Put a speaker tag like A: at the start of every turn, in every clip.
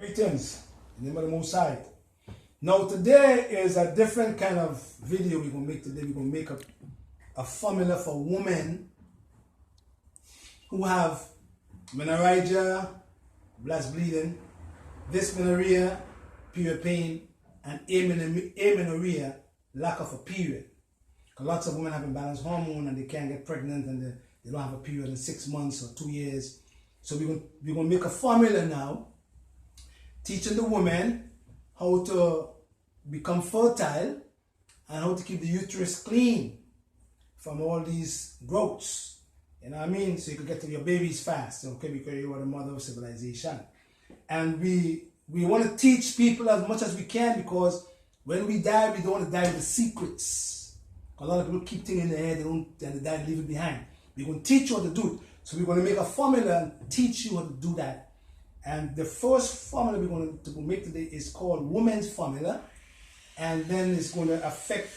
A: Greetings, in the name of the Most High. Now today is a different kind of video we're going to make today. We're going to make a formula for women who have menorrhagia, blast bleeding, dysmenorrhea, period pain, and amenorrhea, lack of a period. Lots of women have imbalanced hormone and they can't get pregnant and they don't have a period in 6 months or 2 years. So we're going to make a formula now teaching the women how to become fertile and how to keep the uterus clean from all these growths. You know what I mean? So you can get to your babies fast, okay? Because you are the mother of civilization. And we want to teach people as much as we can, because when we die, we don't want to die with the secrets. A lot of people keep things in their head, and they die and leave it behind. We're going to teach you how to do it. So we're going to make a formula and teach you how to do that. And the first formula we're going to make today is called Women's Formula. And then it's going to affect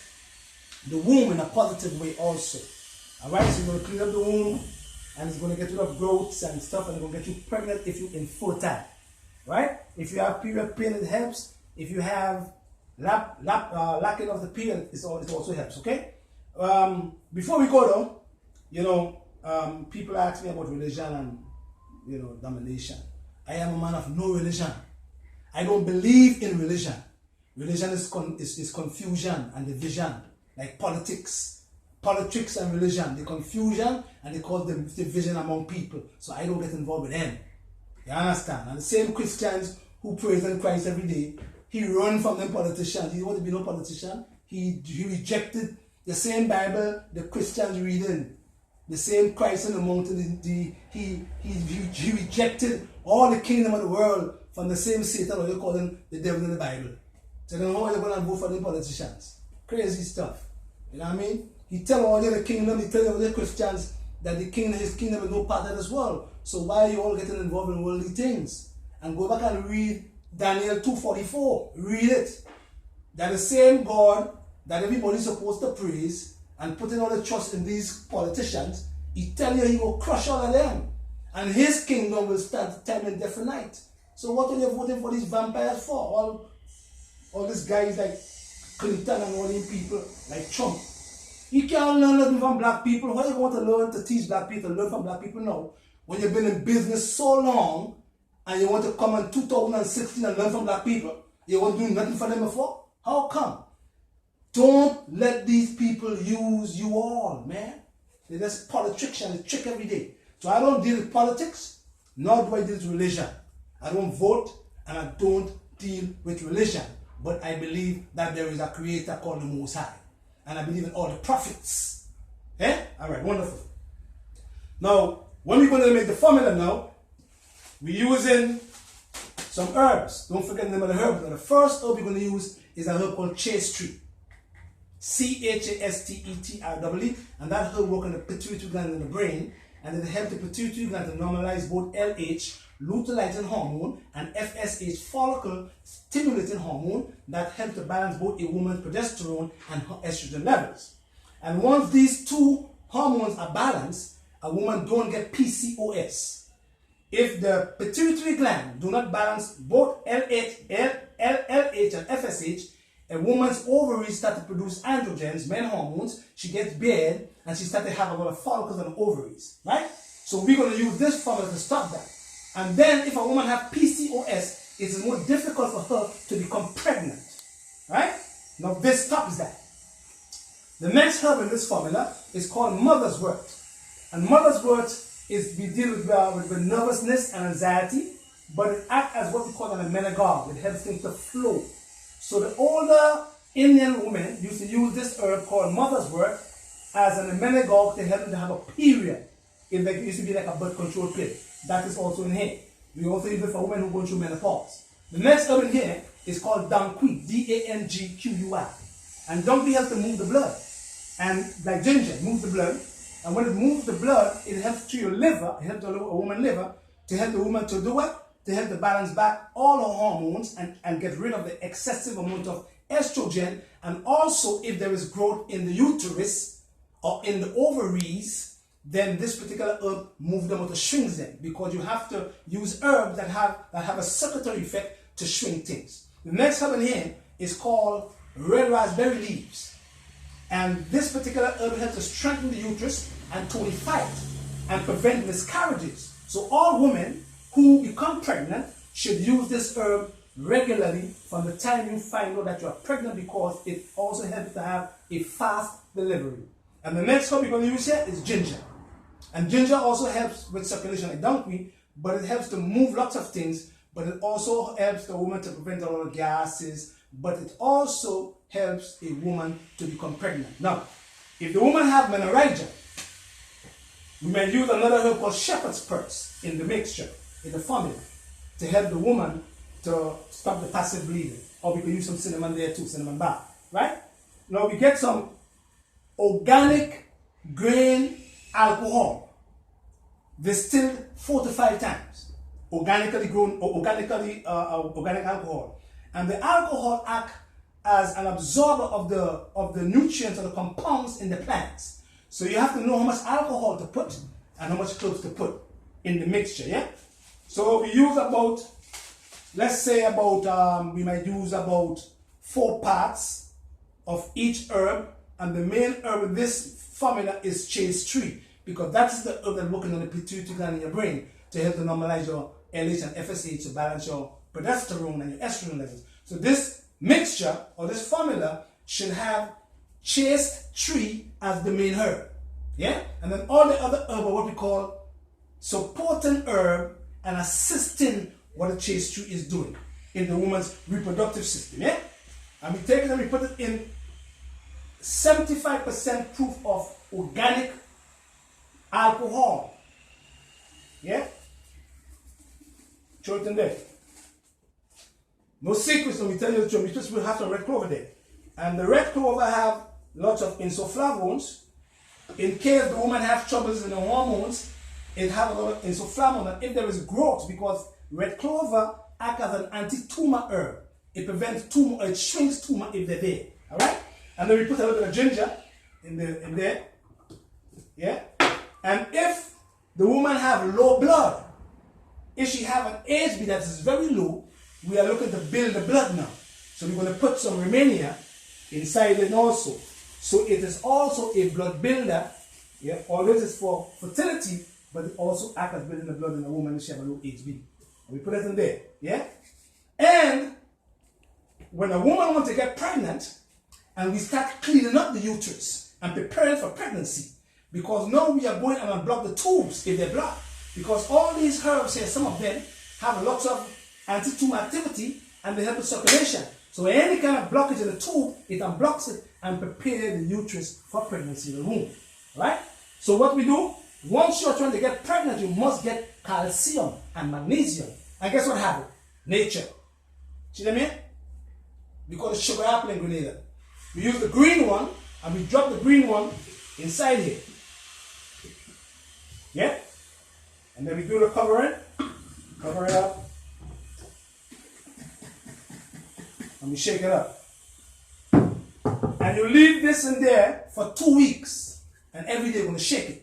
A: the womb in a positive way also. Alright, so we're going to clean up the womb, and it's going to get rid of growths and stuff, and it's going to get you pregnant if you're infertile. Right? If you have period pain, it helps. If you have lacking of the period, it also helps, okay? Before we go though, people ask me about religion and, domination. I am a man of no religion. I don't believe in religion. Religion is confusion and division, like politics. Politics and religion, the confusion, and they cause the division among people. So I don't get involved with them. You understand? And the same Christians who praise in Christ every day, he run from them politicians. He wanted to be no politician. He rejected the same Bible the Christians reading. The same Christ in the mountain, he rejected all the kingdom of the world from the same Satan, or they call him the devil in the Bible. So then how are you going to vote for the politicians? Crazy stuff. You know what I mean? He tell all the other kingdom, he tell all the Christians that his kingdom is no part of this world. So why are you all getting involved in worldly things? And go back and read Daniel 2:44. Read it. That the same God that everybody's supposed to praise and putting all the trust in these politicians, he tell you he will crush all of them. And his kingdom will stand time and death and night. So what are you voting for these vampires for? All these guys like Clinton and all these people like Trump. You can't learn nothing from black people. Why you want to learn to teach black people, learn from black people now? When you've been in business so long and you want to come in 2016 and learn from black people, you won't do nothing for them before? How come? Don't let these people use you all, man. They're just politicians, they trick every day. So I don't deal with politics, nor do I deal with religion. I don't vote and I don't deal with religion. But I believe that there is a creator called the Most High. And I believe in all the prophets. Eh? Alright, wonderful. Now, when we're going to make the formula now, we're using some herbs. Don't forget the name of the herb. Now, the first herb we're going to use is a herb called chaste. Chastety, and that herb works on the pituitary gland in the brain, and it helps the pituitary gland to normalize both LH, luteinizing hormone, and FSH, follicle stimulating hormone, that helps to balance both a woman's progesterone and her estrogen levels. And once these two hormones are balanced, a woman don't get PCOS. If the pituitary gland do not balance both LH and FSH, a woman's ovaries start to produce androgens, men hormones, she gets beard, and she starts to have a lot of follicles on the ovaries, right? So we're going to use this formula to stop that. And then if a woman has PCOS, it is more difficult for her to become pregnant, right? Now this stops that. The next herb in this formula is called mother's wort. And mother's wort is, we deal with nervousness and anxiety, but it acts as what we call an emmenagogue. It helps things to flow. So the older Indian women used to use this herb called mother's wort as an emmenagogue to help them to have a period. It used to be like a birth control pill. That is also in here. We also use it for women who go through menopause. The next herb in here is called Dangqui, D-A-N-G-Q-U-I. And Dangqui helps to move the blood. And like ginger, moves the blood. And when it moves the blood, it helps to your liver, it helps a woman's liver, to help the woman to do what? To help to balance back all her hormones and get rid of the excessive amount of estrogen. And also, if there is growth in the uterus or in the ovaries, then this particular herb moves them or to shrinks them, because you have to use herbs that have a circulatory effect to shrink things. The next herb in here is called red raspberry leaves. And this particular herb helps to strengthen the uterus and tonify it and prevent miscarriages. So all women who become pregnant should use this herb regularly from the time you find out that you are pregnant, because it also helps to have a fast delivery. And the next herb we're going to use here is ginger. And ginger also helps with circulation like donkey, but it helps to move lots of things, but it also helps the woman to prevent a lot of gases, but it also helps a woman to become pregnant. Now, if the woman have menorrhagia, we may use another herb called shepherd's purse in the mixture, in the formula, to help the woman to stop the passive bleeding. Or we can use some cinnamon there too, cinnamon bark, right? Now we get some organic grain alcohol, distilled 4 to 5 times, organically grown or organic alcohol, and the alcohol acts as an absorber of the nutrients or the compounds in the plants. So you have to know how much alcohol to put and how much cloves to put in the mixture. Yeah. So we use about, let's say about we might use about 4 parts of each herb, and the main herb in this formula is chaste tree, because that's the herb that's working on the pituitary gland in your brain to help to normalize your LH and FSH, to balance your progesterone and your estrogen levels. So this mixture or this formula should have chaste tree as the main herb. Yeah? And then all the other herbs are what we call supporting herb and assisting what the chaste tree is doing in the woman's reproductive system. Yeah? And we take it and we put it in 75% proof of organic alcohol. Yeah? Throw it in there. No secrets, when we tell you the truth. We just will have some red clover there. And the red clover have lots of isoflavones. In case the woman has troubles in the hormones, it have a lot of isoflavone. And if there is growth, because red clover acts as an anti-tumor herb. It prevents tumor, it shrinks tumor if they're there. Alright? And then we put a little bit of ginger in there. Yeah? And if the woman have low blood, if she have an HB that is very low, we are looking to build the blood now. So we're going to put some Rehmannia inside it also. So it is also a blood builder. Yeah? Although it is for fertility, but it also acts as building the blood in a woman if she have a low HB. And we put it in there. Yeah? And when a woman wants to get pregnant, and we start cleaning up the uterus and preparing for pregnancy, because now we are going and unblock the tubes if they're blocked. Because all these herbs here, some of them have lots of anti-tumor activity and they help with circulation. So any kind of blockage in the tube, it unblocks it and prepares the uterus for pregnancy in the womb. Right? So what we do, once you're trying to get pregnant, you must get calcium and magnesium. And guess what happened? Nature. See what I mean? We call it sugar apple in Grenada. We use the green one and we drop the green one inside here. Yeah? And then we do the covering. Cover it up. And we shake it up. And you leave this in there for 2 weeks. And every day you're going to shake it.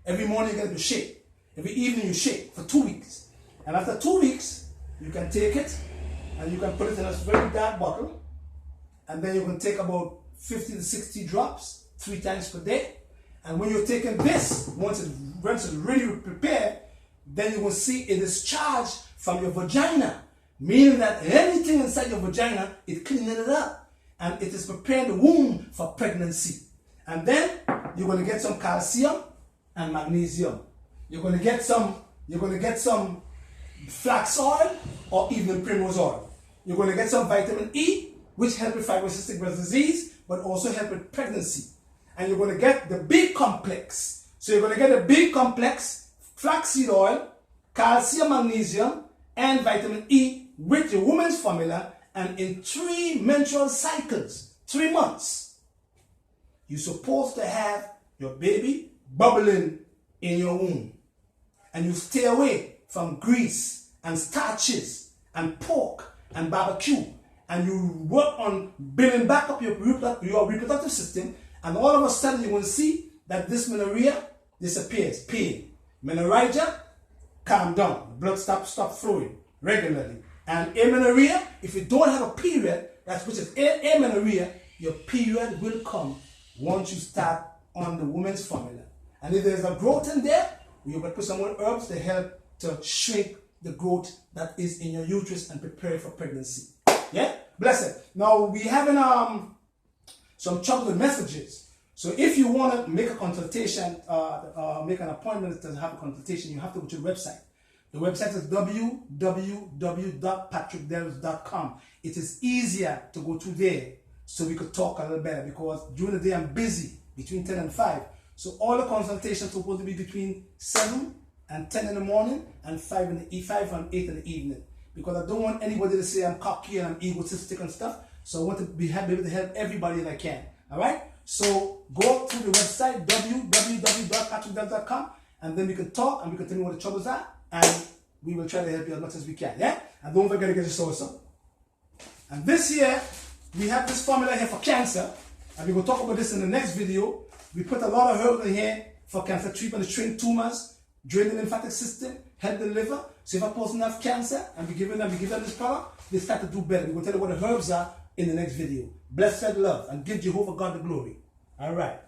A: Every morning you're going to shake. Every evening you shake for 2 weeks. And after 2 weeks, you can take it and you can put it in a very dark bottle. And then you can take about 50 to 60 drops 3 times per day. And when you're taking this, once it's really prepared, then you will see it is charged from your vagina. Meaning that anything inside your vagina is cleaning it up. And it is preparing the womb for pregnancy. And then you're going to get some calcium and magnesium. You're going to get some flax oil or even primrose oil. You're going to get some vitamin E, which helps with fibrocystic breast disease, but also help with pregnancy. And you're going to get the B complex. So you're going to get the B complex, flaxseed oil, calcium, magnesium, and vitamin E with your woman's formula, and in 3 menstrual cycles, 3 months, you're supposed to have your baby bubbling in your womb. And you stay away from grease and starches and pork and barbecue. And you work on building back up your reproductive system. And all of a sudden you will see that this menorrhea disappears. Pain. Menorrhagia, calm down. Blood stop flowing regularly. And amenorrhea, if you don't have a period, that's which is amenorrhea, your period will come once you start on the woman's formula. And if there's a growth in there, you will put some more herbs to help to shrink the growth that is in your uterus and prepare for pregnancy. Yeah? Blessed. Now we having some trouble with messages. So if you want to make a consultation, make an appointment to have a consultation, you have to go to the website. The website is www.patrickdells.com. It is easier to go to there so we could talk a little better, because during the day I'm busy between 10 and 5. So all the consultations are supposed to be between 7 and 10 in the morning and 5 and 8 in the evening. Because I don't want anybody to say I'm cocky and I'm egotistic and stuff. So I want to be able to help everybody that I can. Alright? So go to the website www.patrickdells.com, and then we can talk and we can tell you what the troubles are, and we will try to help you as much as we can. Yeah? And don't forget to get your source up. And this year, we have this formula here for cancer, and we will talk about this in the next video. We put a lot of herbs in here for cancer treatment to shrink tumors, drain the lymphatic system, help the liver. So if a person has cancer and we give them this product, they start to do better. We're going to tell you what the herbs are in the next video. Blessed love and give Jehovah God the glory. All right.